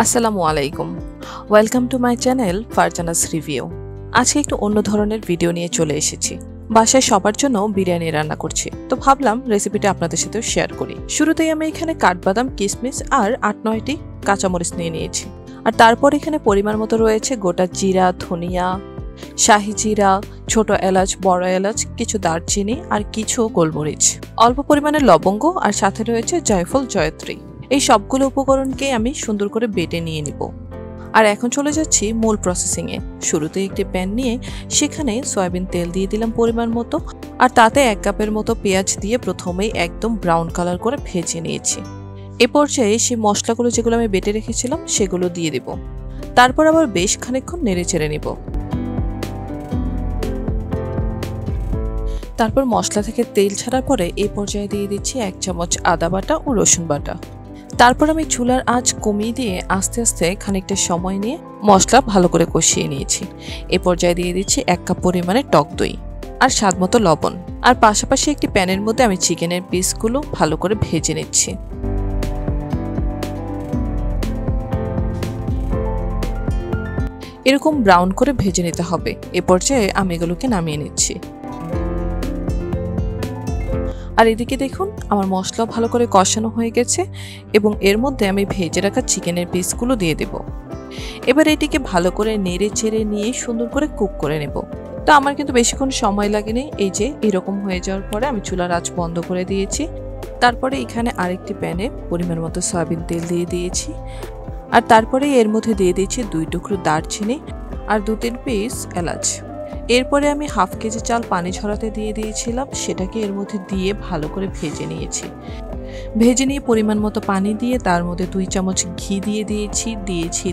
আসসালামু আলাইকুম। Welcome to my channel Farzana's review. আজকে একটু অন্য ধরনের ভিডিও নিয়ে চলে এসেছি। বাসায় সবার জন্য বিরিয়ানি রান্না করছি, তো ভাবলাম রেসিপিটা আপনাদের সাথেও শেয়ার করি। শুরুতেই আমি এখানে কাঠবাদাম, কিশমিশ আর ৮-৯টি কাঁচামরিচ নিয়ে নিয়েছি। আর তারপর এখানে পরিমাণ মতো রয়েছে গোটা জিরা, ধনিয়া, শাহি জিরা, ছোট এলাচ, বড় এলাচ, কিছু দারচিনি আর কিছু গোলমরিচ, অল্প পরিমাণে লবঙ্গ আর সাথে রয়েছে জয়ফল, জয়ত্রী। এই সবগুলো উপকরণকে আমি সুন্দর করে বেটে নিয়ে নিব। আর এখন চলে যাচ্ছি মূল প্রসেসিংয়ে। শুরুতে একটি প্যান নিয়ে সেখানে সয়াবিন তেল দিয়ে দিলাম পরিমাণ মতো, আর তাতে ১ কাপের মতো পেঁয়াজ দিয়ে প্রথমেই একদম ব্রাউন কালার করে ভেজে নিয়েছি। এ পর্যায়ে সেই মশলাগুলো যেগুলো আমি বেটে রেখেছিলাম সেগুলো দিয়ে দিব। তারপর আবার বেশ খানিকক্ষণ নেড়ে চেড়ে নিব। তারপর মশলা থেকে তেল ছাড়ার পরে এই পর্যায়ে দিয়ে দিচ্ছি ১ চামচ আদা বাটা ও রসুন বাটা। তারপর আমি চুলার আঁচ কমিয়ে দিয়ে আস্তে আস্তে খানিকটা সময় নিয়ে মশলা ভালো করে কষিয়ে নিয়েছি। এ পর্যায়ে দিয়ে দিচ্ছি ১ কাপ পরিমাণে টক দই আর স্বাদমতো লবণ। আর পাশাপাশি একটি প্যানের মধ্যে আমি চিকেনের পিসগুলো ভালো করে ভেজে নিচ্ছি। এরকম ব্রাউন করে ভেজে নিতে হবে। এ পর্যায়ে আমি এগুলোকে নামিয়ে নিচ্ছি। আর এদিকে দেখুন আমার মশলা ভালো করে কষানো হয়ে গেছে এবং এর মধ্যে আমি ভেজে রাখা চিকেনের পিসগুলো দিয়ে দেব। এবার এটিকে ভালো করে নেড়ে চেড়ে নিয়ে সুন্দর করে কুক করে নেব। তো আমার কিন্তু বেশিক্ষণ সময় লাগেনি। এই যে এরকম হয়ে যাওয়ার পরে আমি চুলার আঁচ বন্ধ করে দিয়েছি। তারপরে এখানে আরেকটি প্যানে পরিমাণ মতো সয়াবিন তেল দিয়ে দিয়েছি। আর তারপরে এর মধ্যে দিয়ে দিয়েছি ২ টুকরো দারচিনি আর ২-৩ পিস এলাচ। এরপরে আমি হাফ কেজি চাল পানি ঝরাতে দিয়ে দিয়েছিলাম, সেটাকে এর মধ্যে দিয়ে ভালো করে ভেজে নিয়েছি। ভেজে নিয়ে পরিমাণ মতো পানি দিয়ে তার মধ্যে ২ চামচ ঘি দিয়ে দিয়েছি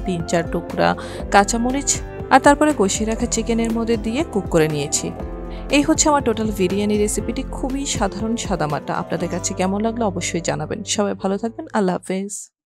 ৩-৪ টুকরা কাঁচামরিচ, আর তারপরে কষিয়ে রাখা চিকেনের মধ্যে দিয়ে কুক করে নিয়েছি। এই হচ্ছে আমার টোটাল বিরিয়ানি রেসিপিটি। খুবই সাধারণ সাদামাটা। আপনাদের কাছে কেমন লাগলো অবশ্যই জানাবেন। সবাই ভালো থাকবেন। আল্লাহ হাফেজ।